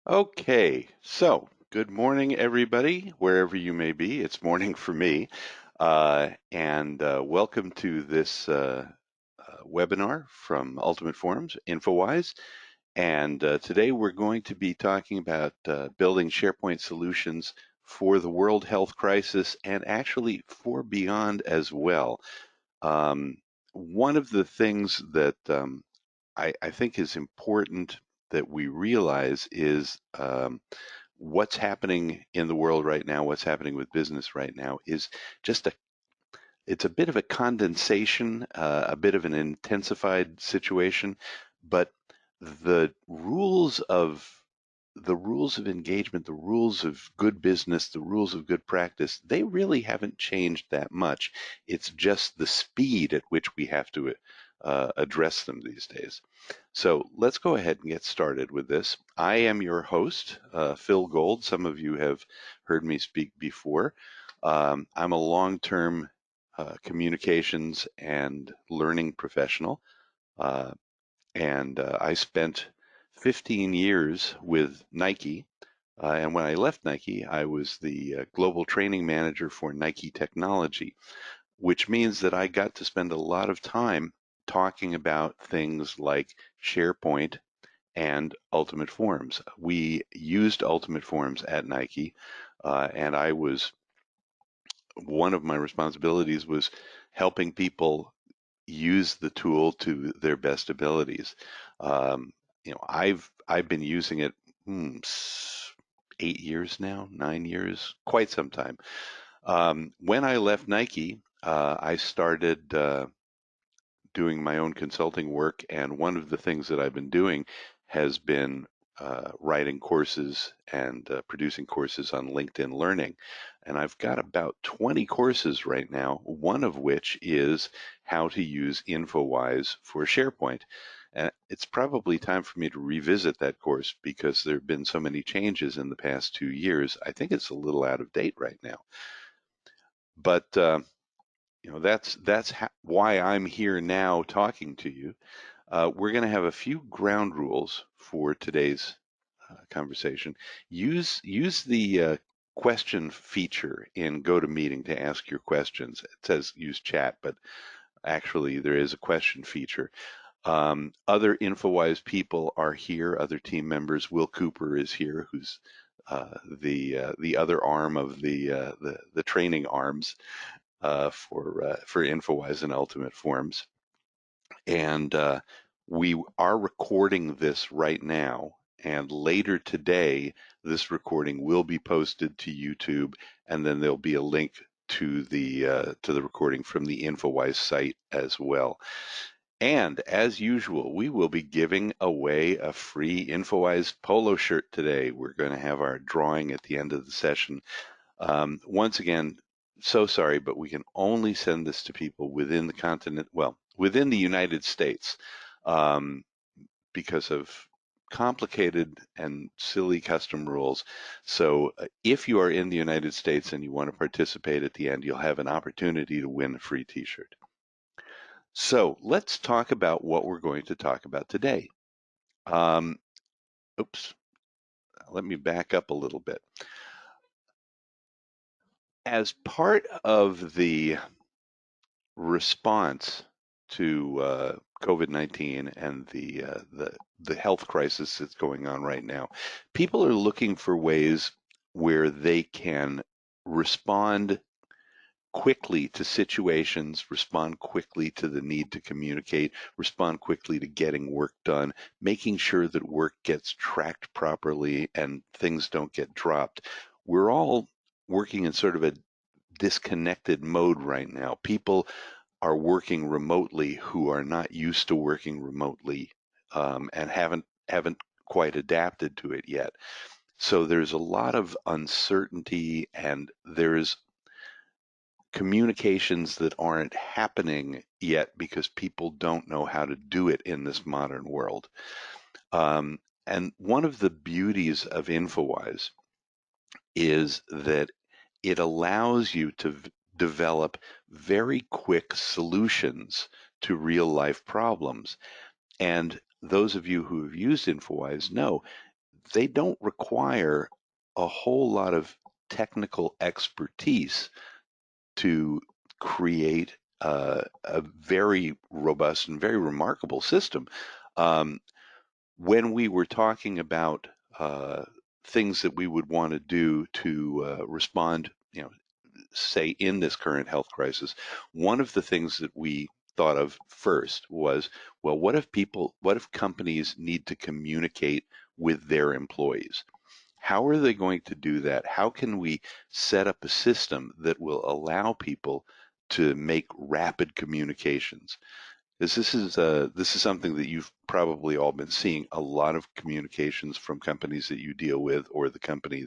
Okay, so good morning, everybody, wherever you may be. It's morning for me. And welcome to this webinar from Ultimate Forums, Infowise. And today we're going to be talking about building SharePoint solutions for the world health crisis and actually for beyond as well. Um, One of the things that I think is important that we realize is what's happening in the world right now, what's happening with business right now is just it's a bit of a condensation, a bit of an intensified situation, but the rules of the rules of engagement, the rules of good business, the rules of good practice, they really haven't changed that much. It's just the speed at which we have to address them these days. So let's go ahead and get started with this. I am your host, Phil Gold. Some of you have heard me speak before. I'm a long-term communications and learning professional, uh, and I spent 15 years with Nike. And when I left Nike, I was the global training manager for Nike Technology, which means that I got to spend a lot of time talking about things like SharePoint and Ultimate Forms. We used Ultimate Forms at Nike, and I was one of my responsibilities was helping people use the tool to their best abilities. Um, I've been using it 8 years now, 9 years, quite some time. When I left Nike, I started doing my own consulting work, and one of the things that I've been doing has been writing courses and producing courses on LinkedIn Learning. And I've got about 20 courses right now, one of which is how to use Infowise for SharePoint. And it's probably time for me to revisit that course because there have been so many changes in the past 2 years. I think it's a little out of date right now. But that's why I'm here now talking to you. We're going to have a few ground rules for today's conversation. Use the question feature in GoToMeeting to ask your questions. It says use chat, but actually there is a question feature. Other Infowise people are here. Other team members. Will Cooper is here, who's the other arm of the training arms for Infowise and Ultimate Forms. And we are recording this right now. And later today, this recording will be posted to YouTube, and then there'll be a link to the recording from the Infowise site as well. And as usual, we will be giving away a free Infowise polo shirt today. We're going to have our drawing at the end of the session. Once again, so sorry, but we can only send this to people within the continent, well, within the United States, um, because of complicated and silly custom rules. So if you are in the United States and you want to participate at the end, you'll have an opportunity to win a free t-shirt. So let's talk about what we're going to talk about today. Um, oops, let me back up a little bit. As part of the response to COVID-19 and the health crisis that's going on right now, people are looking for ways where they can respond quickly to situations, respond quickly to the need to communicate, respond quickly to getting work done, making sure that work gets tracked properly and things don't get dropped. We're all working in sort of a disconnected mode right now. People are working remotely who are not used to working remotely and haven't quite adapted to it yet. So there's a lot of uncertainty, and there's communications that aren't happening yet because people don't know how to do it in this modern world. And one of the beauties of Infowise is that it allows you to develop very quick solutions to real life problems. And those of you who have used Infowise know they don't require a whole lot of technical expertise to create a very robust and very remarkable system. Um, when we were talking about things that we would want to do to respond, say in this current health crisis, one of the things that we thought of first was, well, what if companies need to communicate with their employees? How are they going to do that? How can we set up a system that will allow people to make rapid communications? This is something that you've probably all been seeing a lot of communications from companies that you deal with or the company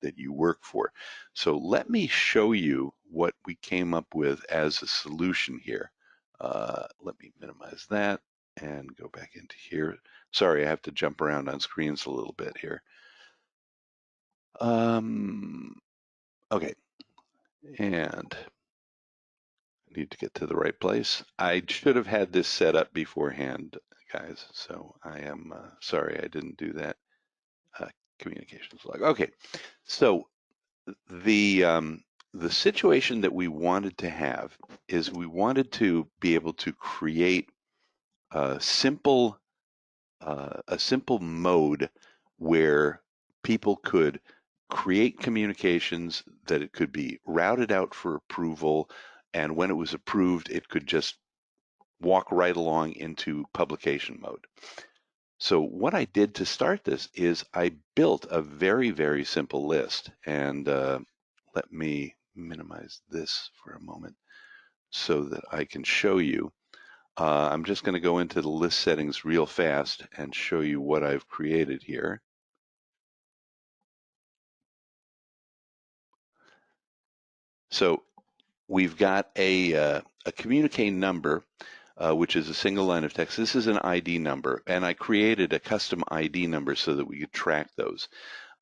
that you work for. So let me show you what we came up with as a solution here. Let me minimize that and go back into here. Sorry, I have to jump around on screens a little bit here. Okay, and I need to get to the right place. I should have had this set up beforehand, guys. So I am sorry I didn't do that. Uh, Communications log. Okay, so the situation that we wanted to have is we wanted to be able to create a simple a simple mode where people could create communications that it could be routed out for approval, and when it was approved, it could just walk right along into publication mode. So what I did to start this is I built a very, very simple list. And let me minimize this for a moment so that I can show you. I'm just going to go into the list settings real fast and show you what I've created here. So we've got a communique number, which is a single line of text. This is an ID number, and I created a custom ID number so that we could track those.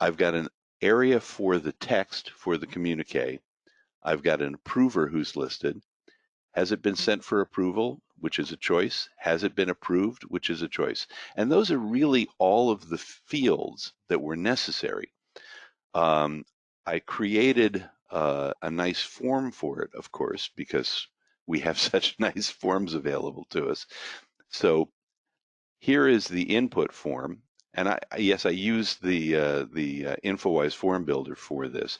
I've got an area for the text for the communique. I've got an approver who's listed. Has it been sent for approval, which is a choice? Has it been approved, which is a choice? And those are really all of the fields that were necessary. I created a nice form for it, of course, because we have such nice forms available to us. So here is the input form, and yes, I used the Infowise form builder for this.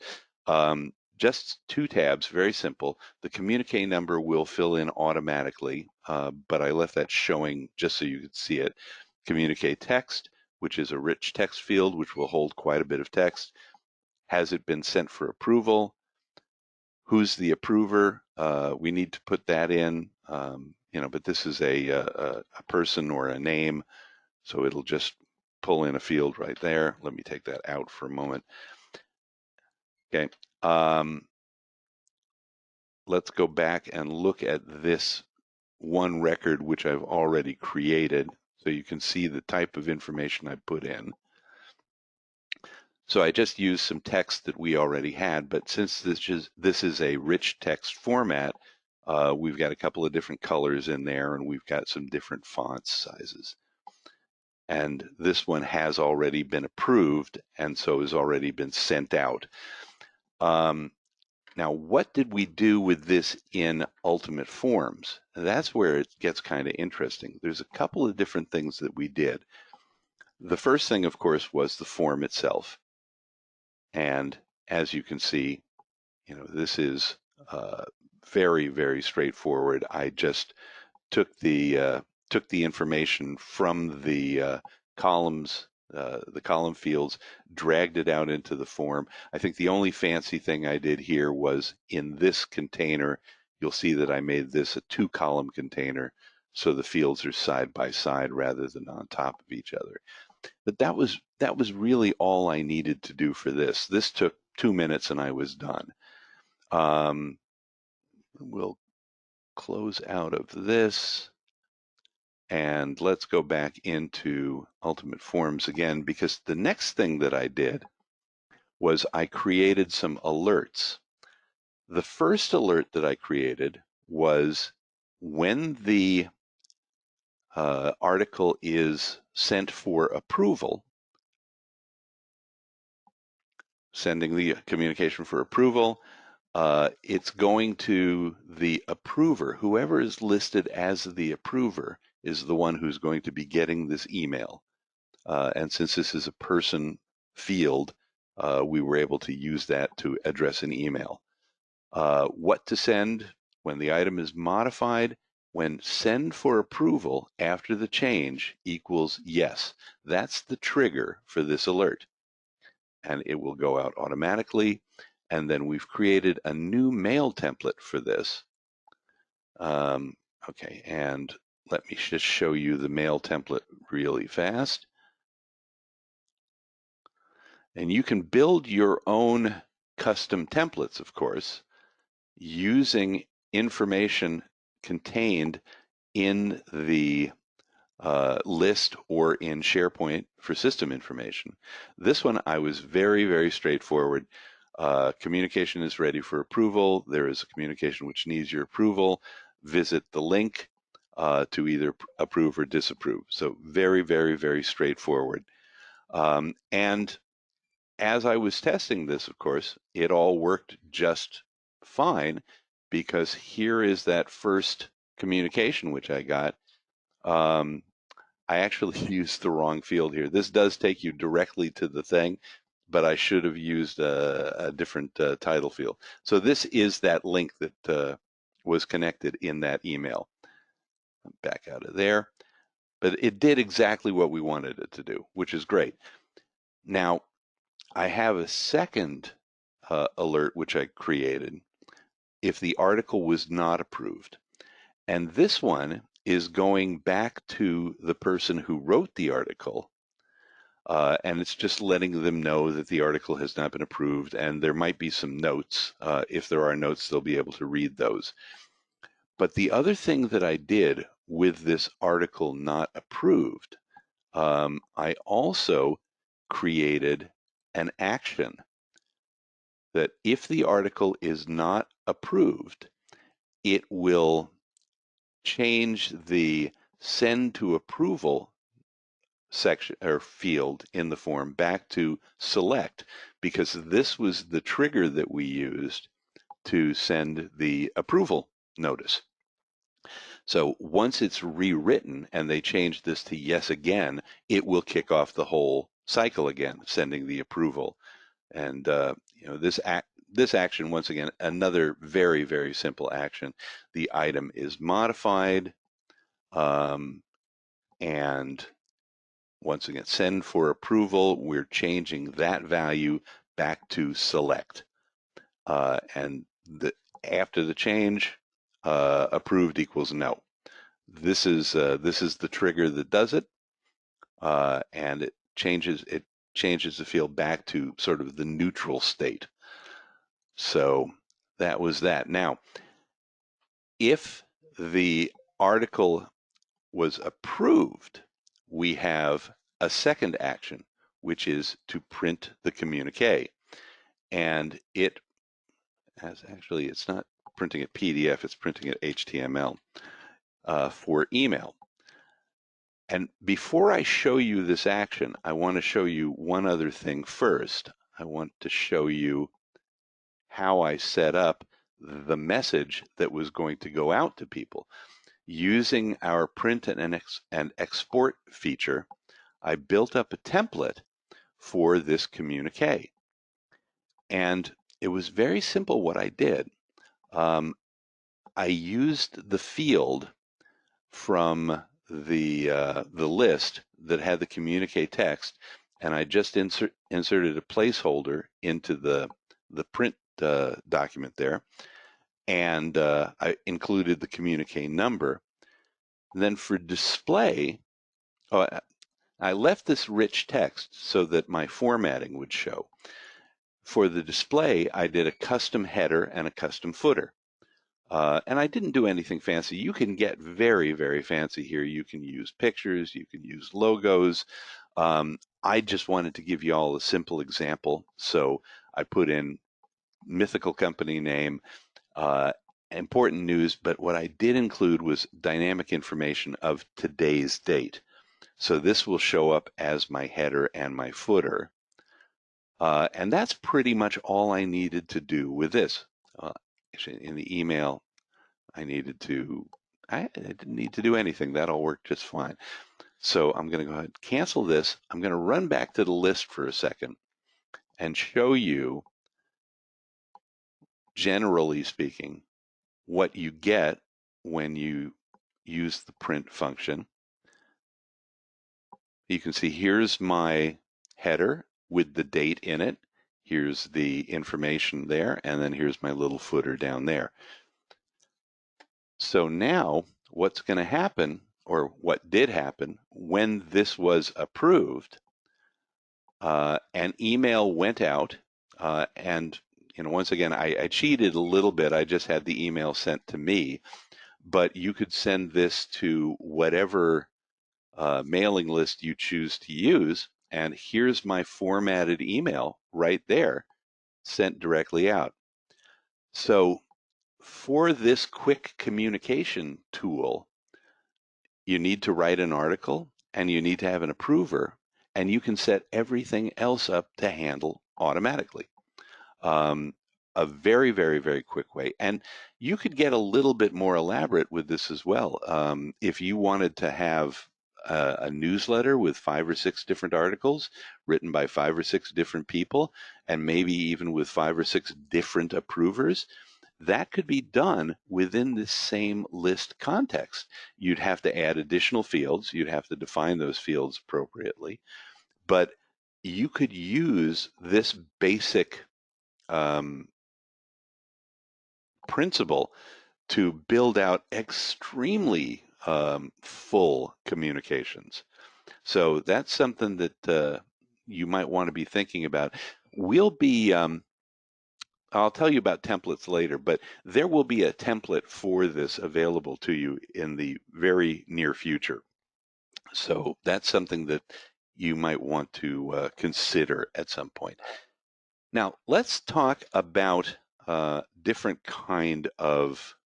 Just two tabs, very simple. The communique number will fill in automatically, but I left that showing just so you could see it. Communique text, which is a rich text field, which will hold quite a bit of text. Has it been sent for approval? Who's the approver? We need to put that in, but this is a person or a name, so it'll just pull in a field right there. Let me take that out for a moment. Okay. Let's go back and look at this one record, which I've already created, so you can see the type of information I put in. So I just used some text that we already had, but since this is a rich text format, we've got a couple of different colors in there, and we've got some different font sizes. And this one has already been approved, and so has already been sent out. Now, what did we do with this in Ultimate Forms? That's where it gets kind of interesting. There's a couple of different things that we did. The first thing, of course, was the form itself. And as you can see, this is very, very straightforward. I just took the information from the columns, the column fields, dragged it out into the form. I think the only fancy thing I did here was in this container, you'll see that I made this a 2-column container, so the fields are side by side rather than on top of each other. But that was really all I needed to do for this. This took 2 minutes and I was done. We'll close out of this and let's go back into Ultimate Forms again, because the next thing that I did was I created some alerts. The first alert that I created was when the article is sent for approval, sending the communication for approval. It's going to the approver. Whoever is listed as the approver is the one who's going to be getting this email. And since this is a person field, we were able to use that to address an email. What to send when the item is modified, when send for approval after the change equals yes. That's the trigger for this alert. And it will go out automatically. And then we've created a new mail template for this. Okay, and let me just show you the mail template really fast. And you can build your own custom templates, of course, using information contained in the list or in SharePoint for system information. This one I was very, very straightforward. Communication is ready for approval. There is a communication which needs your approval. Visit the link to either approve or disapprove. So very, very, very straightforward. And as I was testing this, of course, it all worked just fine, because here is that first communication which I got. I actually used the wrong field here. This does take you directly to the thing, but I should have used a different title field. So this is that link that was connected in that email. Back out of there. But it did exactly what we wanted it to do, which is great. Now, I have a second alert which I created if the article was not approved. And this one is going back to the person who wrote the article, and it's just letting them know that the article has not been approved, and there might be some notes. If there are notes, they'll be able to read those. But the other thing that I did with this article not approved, I also created an action that if the article is not approved, it will change the send to approval section or field in the form back to select, because this was the trigger that we used to send the approval notice. So once it's rewritten and they change this to yes again, it will kick off the whole cycle again, sending the approval. And this action, once again, another very, very simple action. The item is modified, and once again, send for approval. We're changing that value back to select. And after the change, approved equals no. This is the trigger that does it, and it changes the field back to sort of the neutral state. So that was that. Now, if the article was approved, we have a second action, which is to print the communique. And it has actually, it's not printing it PDF, it's printing it HTML for email. And before I show you this action, I want to show you one other thing first. I want to show you how I set up the message that was going to go out to people. Using our print and export feature, I built up a template for this communique. And it was very simple what I did. I used the field from the list that had the communique text, and I just inserted a placeholder into the print document there, and I included the communique number. And then for display, I left this rich text so that my formatting would show. For the display, I did a custom header and a custom footer. And I didn't do anything fancy. You can get very, very fancy here. You can use pictures, you can use logos. I just wanted to give you all a simple example. So I put in mythical company name, important news, but what I did include was dynamic information of today's date. So this will show up as my header and my footer. And that's pretty much all I needed to do with this. Actually, in the email, I didn't need to do anything. That all worked just fine. So I'm going to go ahead and cancel this. I'm going to run back to the list for a second and show you, generally speaking, what you get when you use the print function. You can see here's my header with the date in it. Here's the information there, and then here's my little footer down there. So now what's going to happen, or what did happen, when this was approved, an email went out, and once again, I cheated a little bit. I just had the email sent to me, but you could send this to whatever mailing list you choose to use, and here's my formatted email right there, sent directly out. So for this quick communication tool, you need to write an article and you need to have an approver, and you can set everything else up to handle automatically. Um, a very, very, very quick way. And you could get a little bit more elaborate with this as well. If you wanted to have a newsletter with 5 or 6 different articles written by 5 or 6 different people, and maybe even with 5 or 6 different approvers, that could be done within the same list context. You'd have to add additional fields. You'd have to define those fields appropriately. But you could use this basic um, principle to build out extremely full communications. So that's something that you might want to be thinking about. We'll be I'll tell you about templates later, but there will be a template for this available to you in the very near future. So that's something that you might want to consider at some point. Now, let's talk about different kind of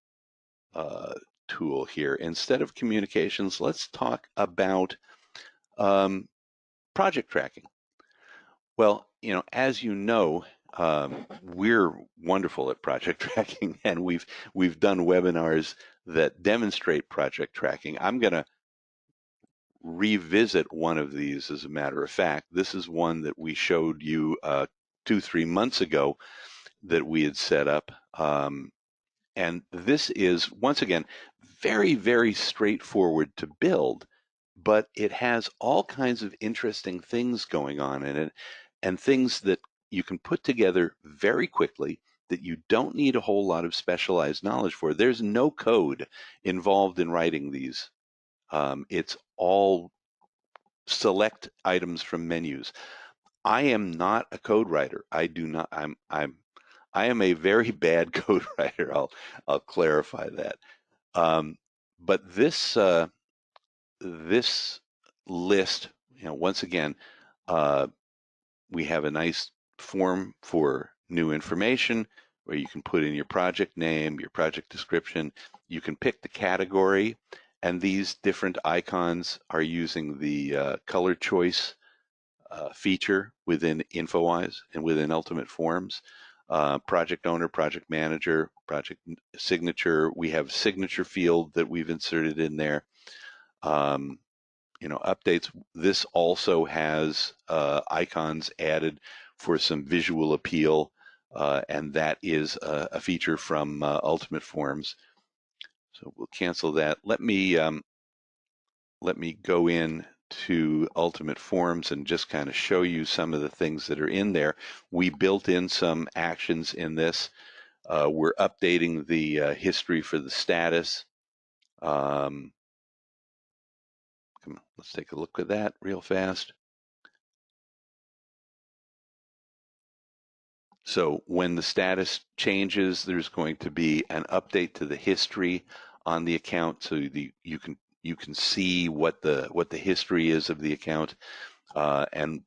uh, tool here. Instead of communications, let's talk about um, project tracking. Well, as you know, we're wonderful at project tracking, and we've done webinars that demonstrate project tracking. I'm going to revisit one of these. As a matter of fact, this is one that we showed you 2-3 months ago that we had set up. And this is, once again, very, very straightforward to build, but it has all kinds of interesting things going on in it, and things that you can put together very quickly that you don't need a whole lot of specialized knowledge for. There's no code involved in writing these. It's all select items from menus. I am not a code writer. I do not. I am a very bad code writer. I'll clarify that. But this list, once again, uh, we have a nice form for new information where you can put in your project name, your project description. You can pick the category, and these different icons are using the color choice feature within Infowise and within Ultimate Forms. Project owner, project manager, project signature. We have signature field that we've inserted in there. Um, updates. This also has icons added for some visual appeal, and that is a feature from Ultimate Forms. So we'll cancel that. Let me go in to Ultimate Forms and just kind of show you some of the things that are in there. We built in some actions in this. We're updating the history for the status. Come on, let's take a look at that real fast. So when the status changes, there's going to be an update to the history on the account, so you can see what the history is of the account. And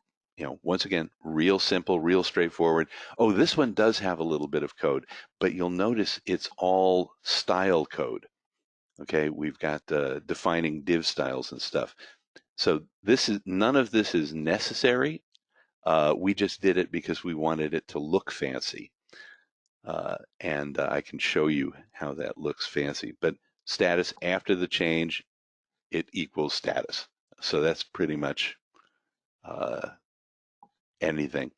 once again, real simple, real straightforward. Oh, this one does have a little bit of code, but you'll notice it's all style code. Okay, we've got defining div styles and stuff. So none of this is necessary. We just did it because we wanted it to look fancy. And I can show you how that looks fancy. But status after the change, it equals status. So that's pretty much uh, anything.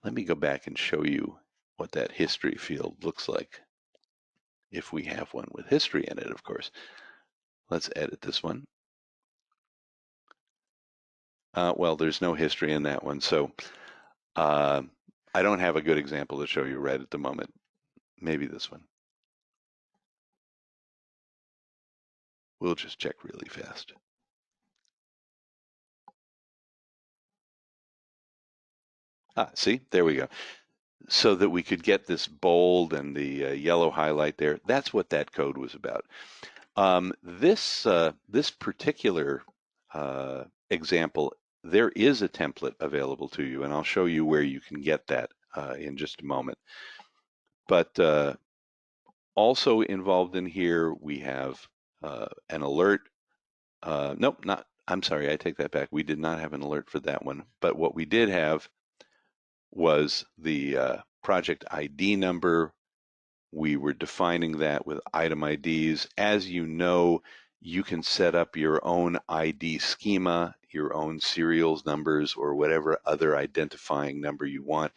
Let me go back and show you what that history field looks like. If we have one with history in it, of course. Let's edit this one. Well, there's no history in that one, so I don't have a good example to show you right at the moment. Maybe this one. We'll just check really fast. See, there we go. So that we could get this bold and the yellow highlight there. That's what that code was about. This particular example, there is a template available to you, and I'll show you where you can get that in just a moment. But also involved in here, we have an alert. Nope, not. I'm sorry, I take that back. We did not have an alert for that one. But what we did have was the project ID number. We were defining that with item IDs. As you know, you can set up your own ID schema, your own serials numbers, or whatever other identifying number you want.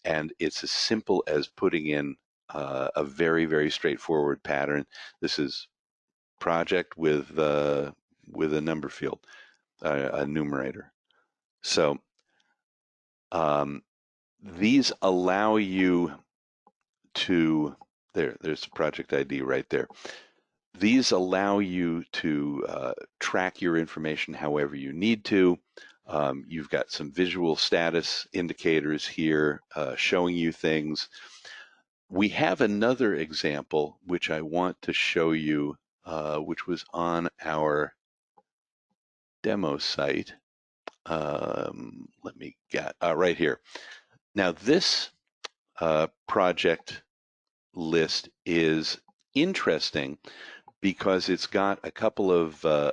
And it's as simple as putting in a very, very straightforward pattern. This is project with a number field, a numerator. So these allow you to, there's the project ID right there. These allow you to track your information however you need to. You've got some visual status indicators here showing you things. We have another example which I want to show you, which was on our demo site. Let me get right here. Now this project list is interesting because it's got a couple of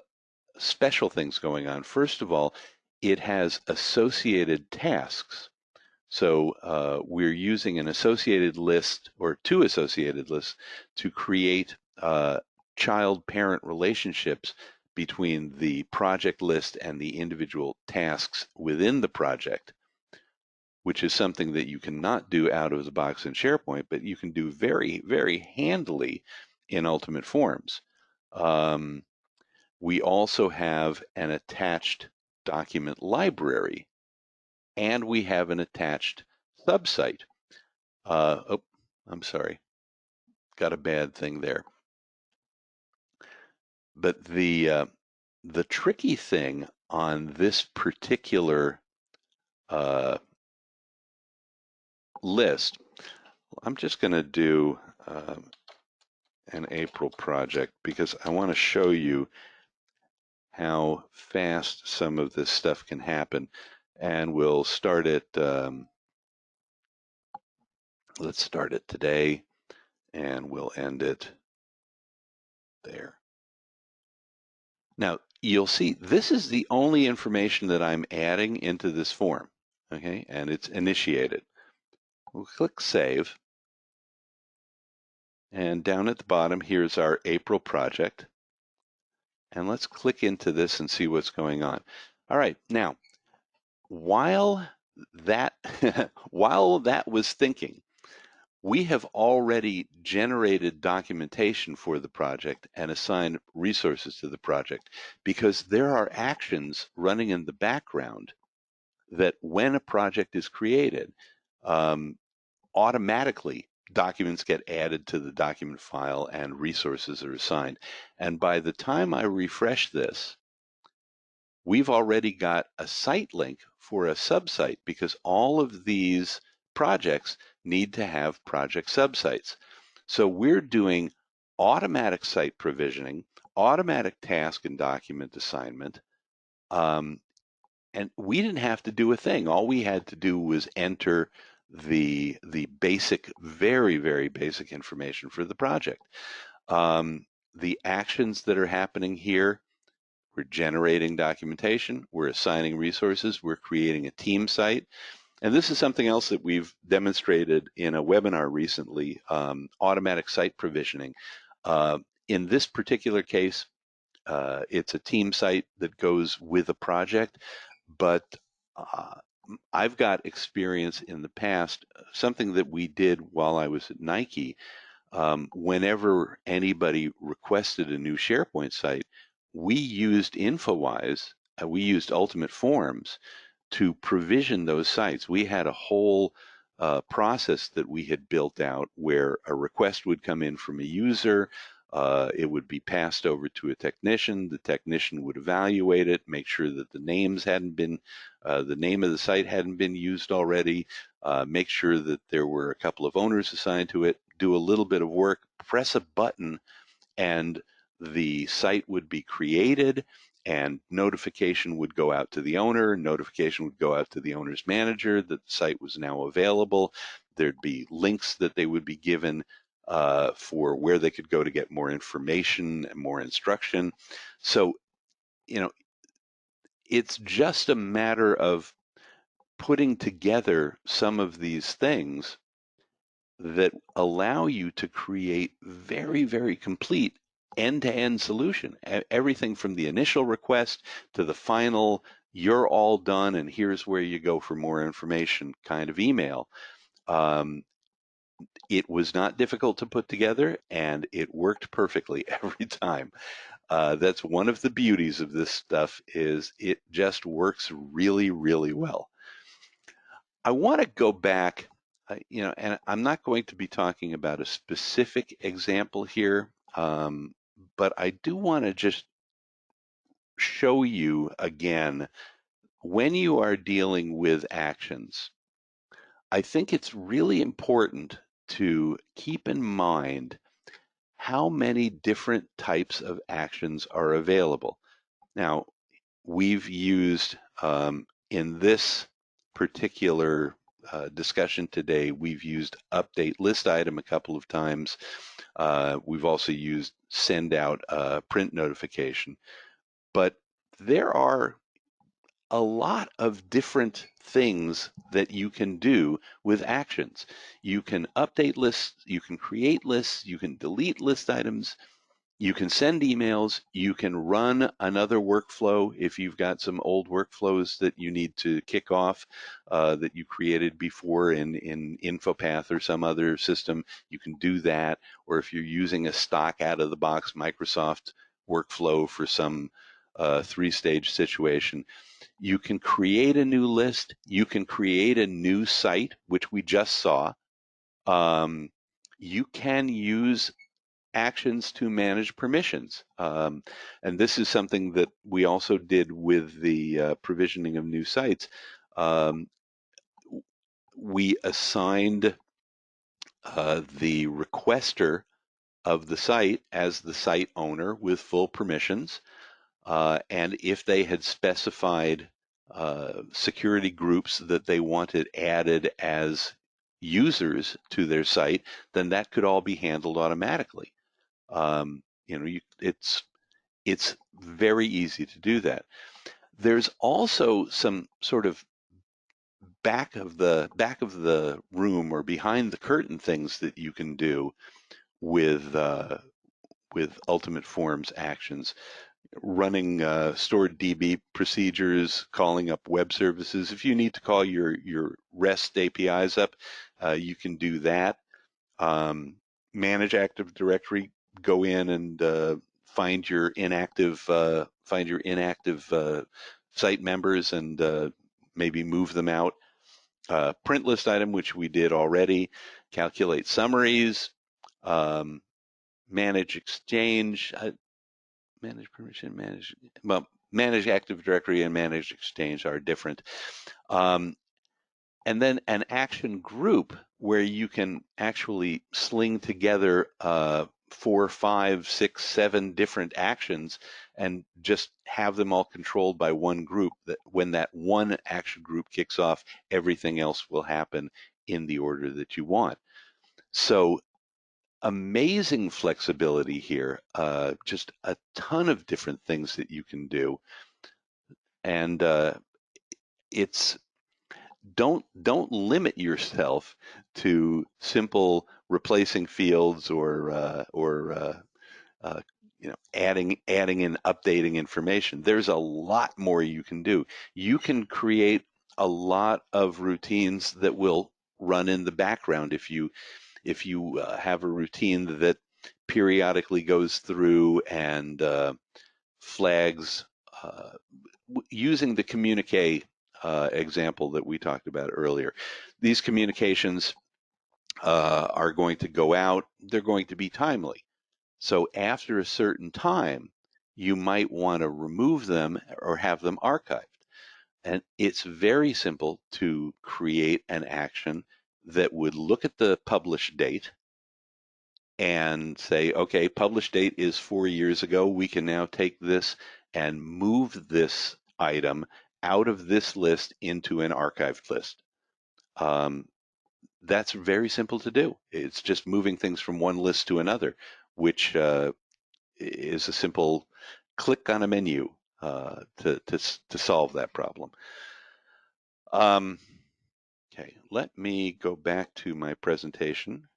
special things going on. First of all, it has associated tasks. So we're using an associated list or two associated lists to create child-parent relationships between the project list and the individual tasks within the project, which is something that you cannot do out of the box in SharePoint, but you can do very, very handily in Ultimate Forms. We also have an attached document library, and we have an attached subsite. Oh, I'm sorry, got a bad thing there. But the tricky thing on this particular list, I'm just going to do an April project because I want to show you how fast some of this stuff can happen. And we'll start it, let's start it today, and we'll end it there. Now, you'll see this is the only information that I'm adding into this form, okay? And it's initiated. We'll click Save. And down at the bottom, here's our April project. And let's click into this and see what's going on. All right, now, while that, while that was thinking, we have already generated documentation for the project and assigned resources to the project because there are actions running in the background that when a project is created, automatically documents get added to the document file and resources are assigned. And by the time I refresh this, we've already got a site link for a subsite because all of these projects need to have project subsites. So we're doing automatic site provisioning, automatic task and document assignment, and we didn't have to do a thing. All we had to do was enter the basic, very, very basic information for the project. The actions that are happening here, we're generating documentation, we're assigning resources, we're creating a team site. And this is something else that we've demonstrated in a webinar recently, automatic site provisioning. In this particular case, it's a team site that goes with a project, but uh, I've got experience in the past, something that we did while I was at Nike. Whenever anybody requested a new SharePoint site, we used Infowise, we used Ultimate Forms to provision those sites. We had a whole process that we had built out where a request would come in from a user, it would be passed over to a technician, the technician would evaluate it, make sure that the names hadn't been, the name of the site hadn't been used already, make sure that there were a couple of owners assigned to it, do a little bit of work, press a button, and the site would be created and notification would go out to the owner, notification would go out to the owner's manager that the site was now available. There'd be links that they would be given for where they could go to get more information and more instruction. So, you know, it's just a matter of putting together some of these things that allow you to create very, very complete end-to-end solution. Everything from the initial request to the final, you're all done and here's where you go for more information kind of email. It was not difficult to put together and it worked perfectly every time. That's one of the beauties of this stuff is it just works really, really well. I want to go back, and I'm not going to be talking about a specific example here, but I do want to just show you again, when you are dealing with actions, I think it's really important to keep in mind how many different types of actions are available. Now, we've used in this particular discussion today, we've used update list item a couple of times. We've also used send out print notification. But there are a lot of different things that you can do with actions. You can update lists, you can create lists, you can delete list items, you can send emails, you can run another workflow if you've got some old workflows that you need to kick off that you created before in InfoPath or some other system, you can do that. Or if you're using a stock out of the box Microsoft workflow for some three-stage situation, you can create a new list, you can create a new site, which we just saw. You can use actions to manage permissions. And this is something that we also did with the provisioning of new sites. We assigned the requester of the site as the site owner with full permissions. And if they had specified security groups that they wanted added as users to their site, then that could all be handled automatically. It's very easy to do that. There's also some sort of back of the room or behind the curtain things that you can do with Ultimate Forms actions, running stored DB procedures, calling up web services. If you need to call your REST APIs up, you can do that. Manage Active Directory, go in and find your inactive site members and maybe move them out. Print list item, which we did already. Calculate summaries. Manage Exchange. Manage permission. Manage Active Directory and Manage Exchange are different. And then an action group where you can actually sling together 4, 5, 6, 7 different actions and just have them all controlled by one group. That when that one action group kicks off, everything else will happen in the order that you want. So amazing flexibility here, just a ton of different things that you can do. And it's don't limit yourself to simple replacing fields or uh, adding and updating information. There's a lot more you can do. You can create a lot of routines that will run in the background if you have a routine that periodically goes through and flags uh, using the communique example that we talked about earlier. These communications are going to go out. They're going to be timely. So after a certain time, you might want to remove them or have them archived. And it's very simple to create an action that would look at the publish date and say, okay, publish date is 4 years ago. We can now take this and move this item out of this list into an archived list. Um, that's very simple to do. It's just moving things from one list to another, which is a simple click on a menu to solve that problem. Um, okay, let me go back to my presentation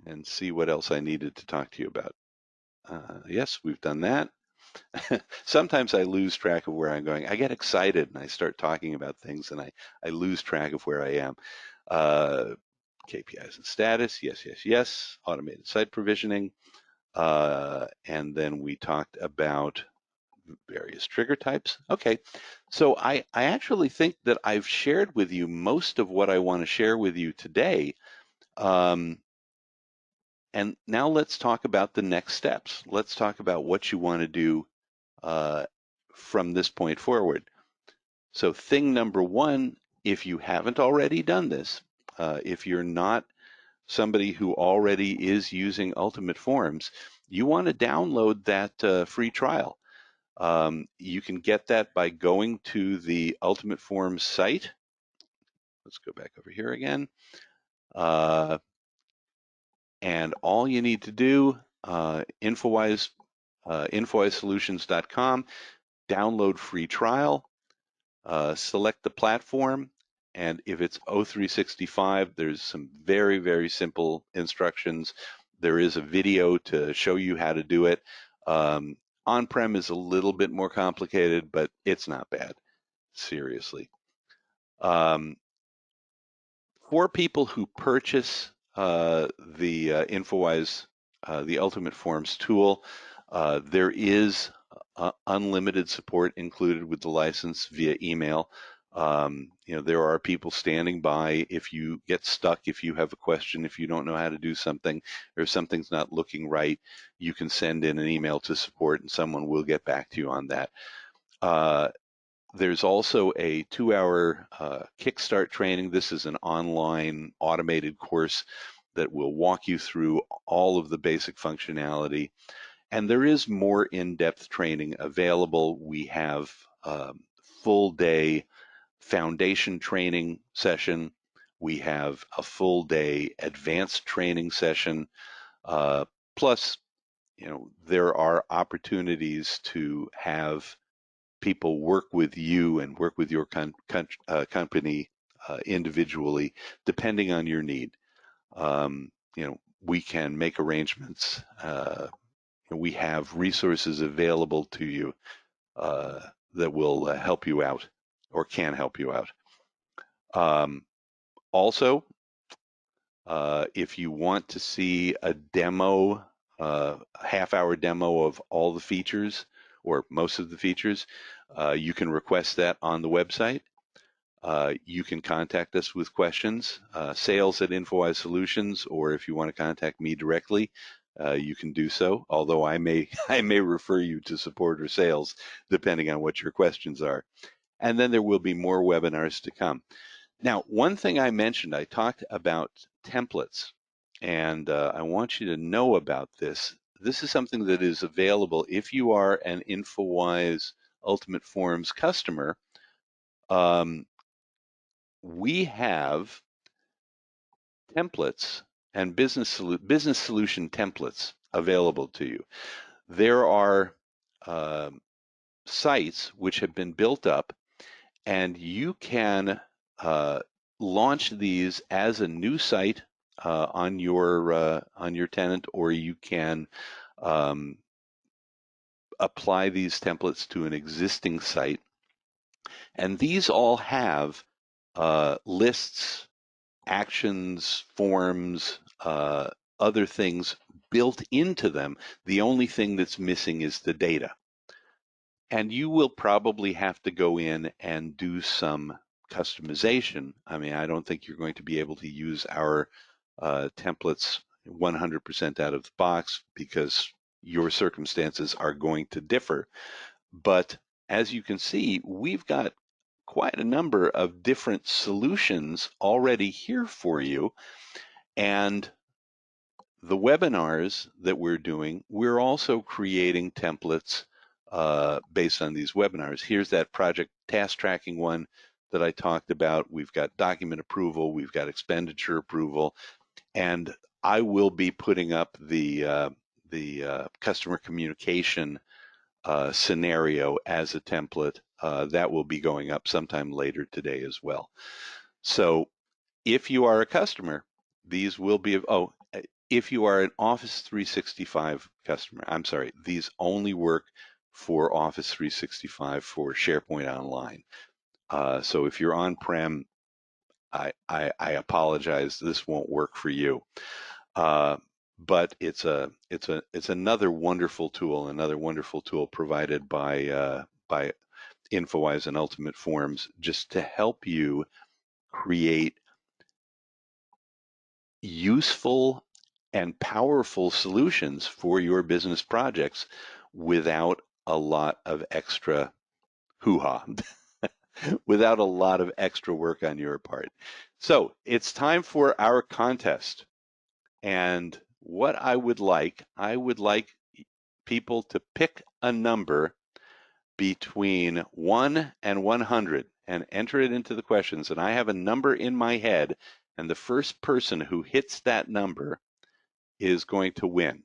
and see what else I needed to talk to you about. Yes, we've done that. Sometimes I lose track of where I'm going. I get excited and I start talking about things and I lose track of where I am. Uh, KPIs and status, yes, yes, yes. Automated site provisioning. And then we talked about various trigger types. Okay, so I actually think that I've shared with you most of what I want to share with you today. Um, and now let's talk about the next steps. Let's talk about what you want to do uh, from this point forward. So thing number one, if you haven't already done this, if you're not somebody who already is using Ultimate Forms, you want to download that free trial. You can get that by going to the Ultimate Forms site. Let's go back over here again. And all you need to do, Infowise, InfowiseSolutions.com, download free trial, select the platform, and if it's O365, there's some very, very simple instructions. There is a video to show you how to do it. On-prem is a little bit more complicated, but it's not bad, seriously. For people who purchase the Infowise, the Ultimate Forms tool, there is unlimited support included with the license via email. There are people standing by if you get stuck, if you have a question, if you don't know how to do something, or if something's not looking right, you can send in an email to support and someone will get back to you on that. There's also a 2-hour Kickstart training. This is an online automated course that will walk you through all of the basic functionality. And there is more in-depth training available. We have full day foundation training session. We have a full day advanced training session. Plus, there are opportunities to have people work with you and work with your company individually, depending on your need. We can make arrangements. We have resources available to you that will help you out or can help you out. Also, if you want to see a demo, a half-hour demo of all the features or most of the features, you can request that on the website. You can contact us with questions, sales at Infowise Solutions, or if you want to contact me directly, you can do so, although I may refer you to support or sales, depending on what your questions are. And then there will be more webinars to come. Now, one thing I mentioned, I talked about templates, and I want you to know about this. This is something that is available if you are an Infowise Ultimate Forms customer. We have templates, and business solution templates available to you. There are uh, sites which have been built up, and you can uh, launch these as a new site on your tenant, or you can um, apply these templates to an existing site. And these all have lists, actions, forms, other things built into them. The only thing that's missing is the data. And you will probably have to go in and do some customization. I mean, I don't think you're going to be able to use our templates 100% out of the box because your circumstances are going to differ. But as you can see, we've got quite a number of different solutions already here for you. And the webinars that we're doing, we're also creating templates based on these webinars. Here's that project task tracking one that I talked about. We've got document approval, we've got expenditure approval, and I will be putting up the customer communication scenario as a template. That will be going up sometime later today as well. So if you are a customer, these will be, if you are an Office 365 customer, I'm sorry, these only work for Office 365 for SharePoint Online. So if you're on-prem, I apologize, this won't work for you. But it's another wonderful tool provided by Infowise and Ultimate Forms, just to help you create useful and powerful solutions for your business projects without a lot of extra hoo-ha, without a lot of extra work on your part. So it's time for our contest. And what I would like people to pick a number between 1 and 100 and enter it into the questions. And I have a number in my head, and the first person who hits that number is going to win.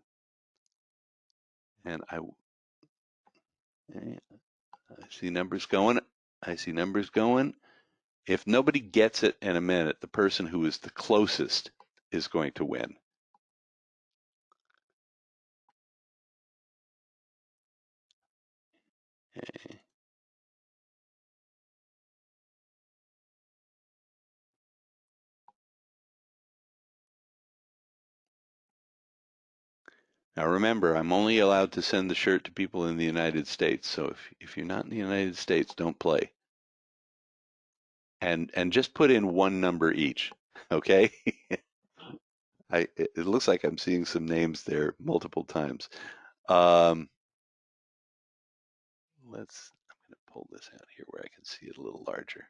And I see numbers going. I see numbers going. If nobody gets it in a minute, the person who is the closest is going to win. Okay. Now remember, I'm only allowed to send the shirt to people in the United States. So if you're not in the United States, don't play. And just put in one number each, okay? It looks like I'm seeing some names there multiple times. I'm going to pull this out here where I can see it a little larger.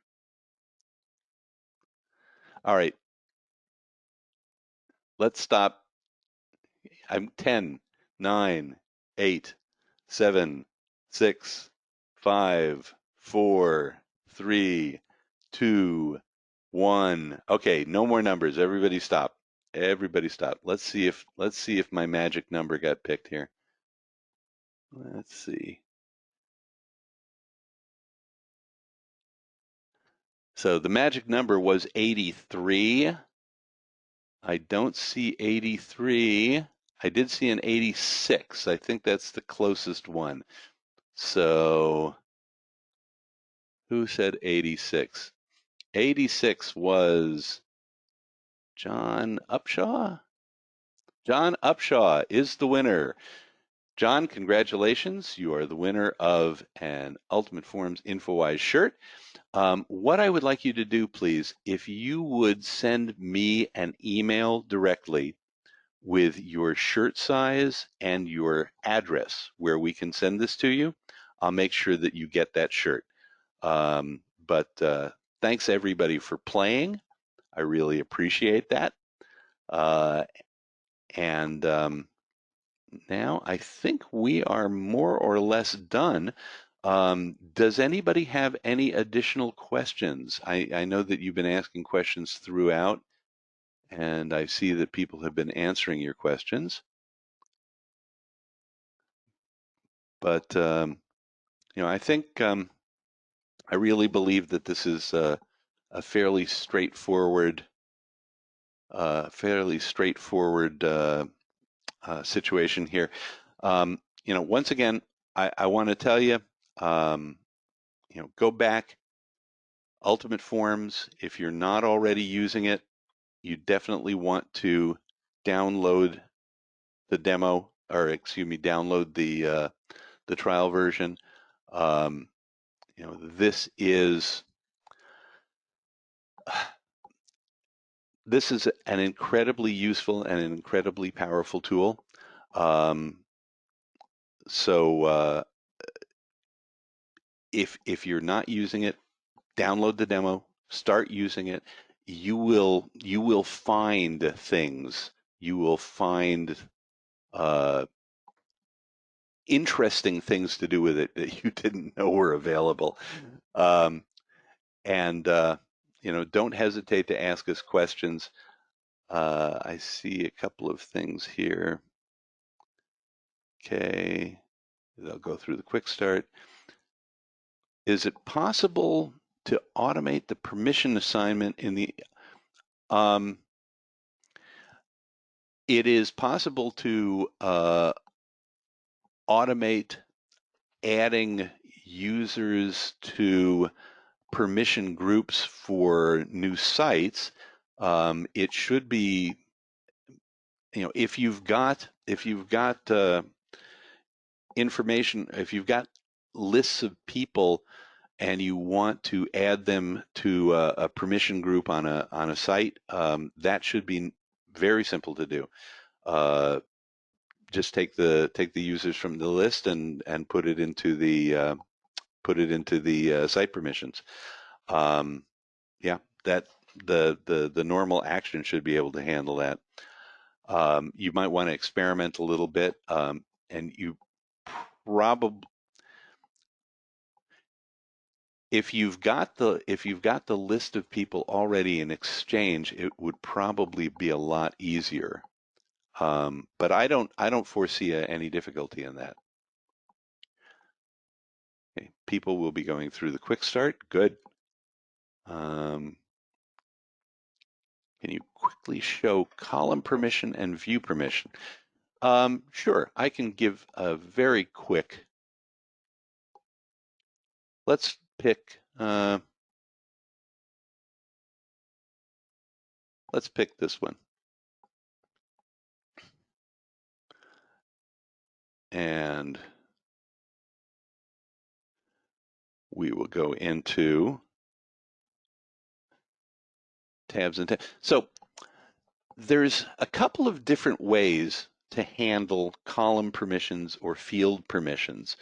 All right, let's stop. I'm 10, 9, 8, 7, 6, 5, 4, 3, 2, 1. Okay, no more numbers. Everybody stop. Everybody stop. Let's see if my magic number got picked here. Let's see. So the magic number was 83. I don't see 83. I did see an 86. I think that's the closest one. So who said 86? 86 was John Upshaw. John Upshaw is the winner. John, congratulations. You are the winner of an Ultimate Forms Infowise shirt. What I would like you to do, please, if you would send me an email directly with your shirt size and your address where we can send this to you, I'll make sure that you get that shirt. But thanks everybody for playing. I really appreciate that. Uh, and now I think we are more or less done. Does anybody have any additional questions? I know that you've been asking questions throughout, and I see that people have been answering your questions. But I think I really believe that this is a fairly straightforward situation here. Once again, I want to tell you, um, go back. Ultimate Forms, if you're not already using it, you definitely want to download the demo, or excuse me, download the trial version. Um, this is an incredibly useful and an incredibly powerful tool. Um, so if you're not using it, download the demo, start using it. You will find things. You will find uh, interesting things to do with it that you didn't know were available. Um, and don't hesitate to ask us questions. I see a couple of things here. Okay, they'll go through the quick start. Is it possible to automate the permission assignment in the it is possible to automate adding users to permission groups for new sites. It should be, if you've got information, if you've got lists of people and you want to add them to a permission group on a site, that should be very simple to do. Just take the users from the list and put it into the site permissions. Yeah, that the normal action should be able to handle that. You might want to experiment a little bit, and you probably, if you've got the list of people already in Exchange, it would probably be a lot easier. But I don't foresee any difficulty in that. Okay, people will be going through the quick start. Good. Can you quickly show column permission and view permission? Sure, I can give a very quick. Let's pick this one. And we will go into tabs and tabs. So there's a couple of different ways to handle column permissions or field permissions.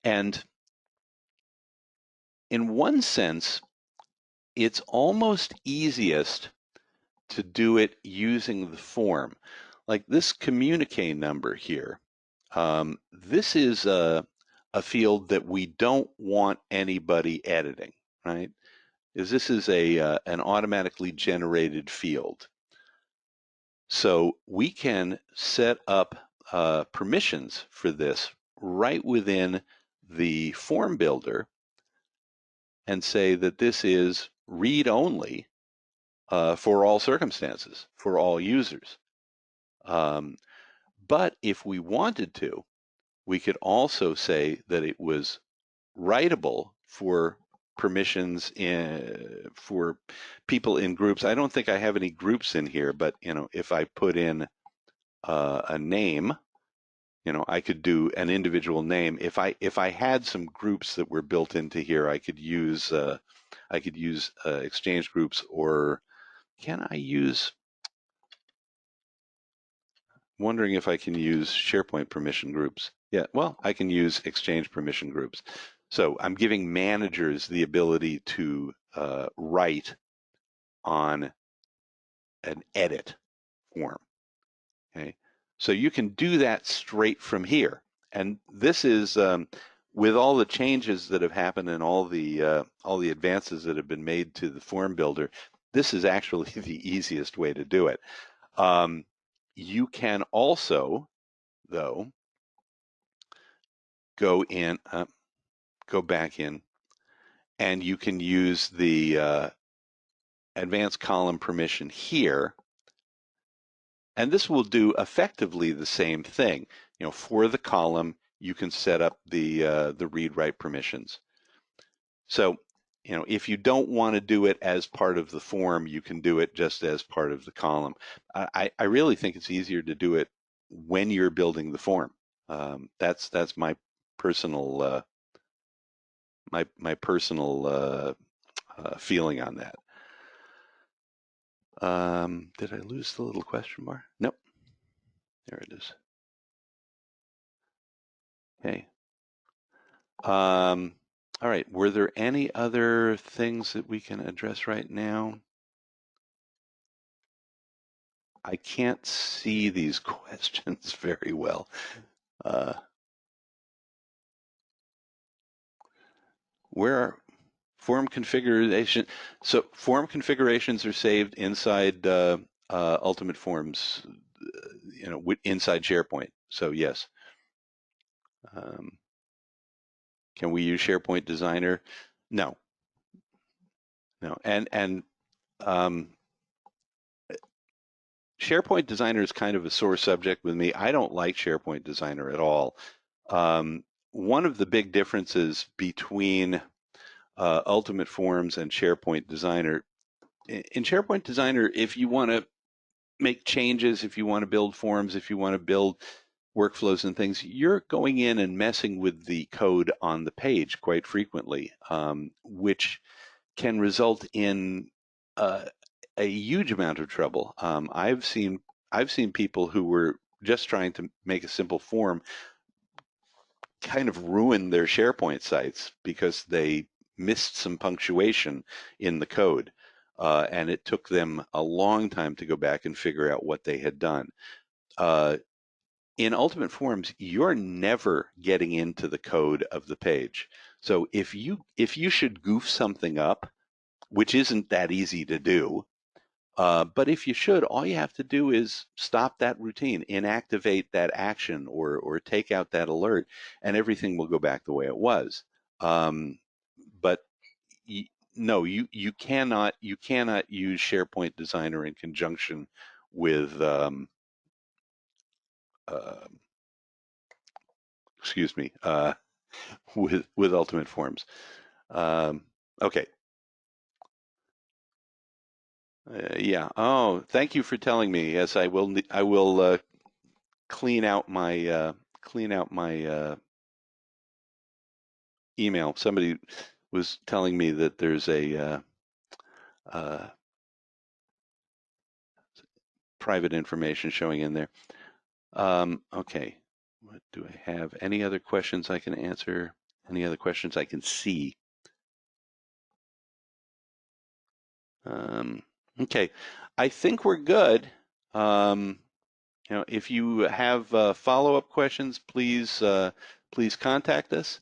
And in one sense, it's almost easiest to do it using the form. Like this communique number here. This is a field that we don't want anybody editing, right? Because this is an automatically generated field. So we can set up permissions for this right within the form builder and say that this is read only for all circumstances, for all users. But if we wanted to, we could also say that it was writable for permissions for people in groups. I don't think I have any groups in here, but if I put in a name, I could do an individual name. If I had some groups that were built into here, I could use Exchange groups, or can I use? Wondering if I can use SharePoint permission groups. Yeah, well, I can use Exchange permission groups. So I'm giving managers the ability to write on an edit form. Okay, so you can do that straight from here. And this is with all the changes that have happened and all the advances that have been made to the form builder. this is actually the easiest way to do it. Um, you can also, though, go in, go back in, and you can use the advanced column permission here, and this will do effectively the same thing. For the column, you can set up the read-write permissions. So, if you don't want to do it as part of the form, you can do it just as part of the column. I really think it's easier to do it when you're building the form. That's my personal my personal feeling on that. Did I lose the little question bar? Nope. There it is. Okay. All right. Were there any other things that we can address right now? I can't see these questions very well. Where are form configuration? So form configurations are saved inside Ultimate Forms, inside SharePoint. So yes. Can we use SharePoint Designer? No. And SharePoint Designer is kind of a sore subject with me. I don't like SharePoint Designer at all. One of the big differences between Ultimate Forms and SharePoint Designer, in SharePoint Designer, if you want to make changes, if you want to build forms, if you want to build workflows and things, you're going in and messing with the code on the page quite frequently, which can result in a huge amount of trouble. I've seen people who were just trying to make a simple form kind of ruin their SharePoint sites because they missed some punctuation in the code. And it took them a long time to go back and figure out what they had done. In Ultimate Forms, you're never getting into the code of the page. So if you should goof something up, which isn't that easy to do, but if you should, all you have to do is stop that routine, inactivate that action, or take out that alert, and everything will go back the way it was. But no, you cannot use SharePoint Designer in conjunction with uh, excuse me, with Ultimate Forms. Okay. Yeah. Oh, thank you for telling me. Yes, I will. I will clean out my email. Somebody was telling me that there's a uh, private information showing in there. Okay. What do I have? Any other questions I can answer? Any other questions I can see? Okay. I think we're good. If you have follow-up questions, please contact us.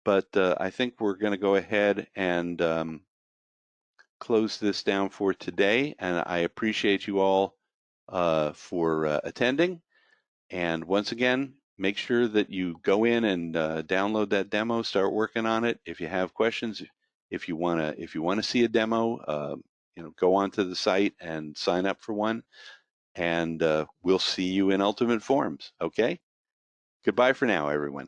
But I think we're going to go ahead and close this down for today. And I appreciate you all for attending. And once again, make sure that you go in and download that demo, start working on it. If you have questions, if you want to see a demo, go onto the site and sign up for one. And we'll see you in Ultimate Forms. Okay? Goodbye for now, everyone.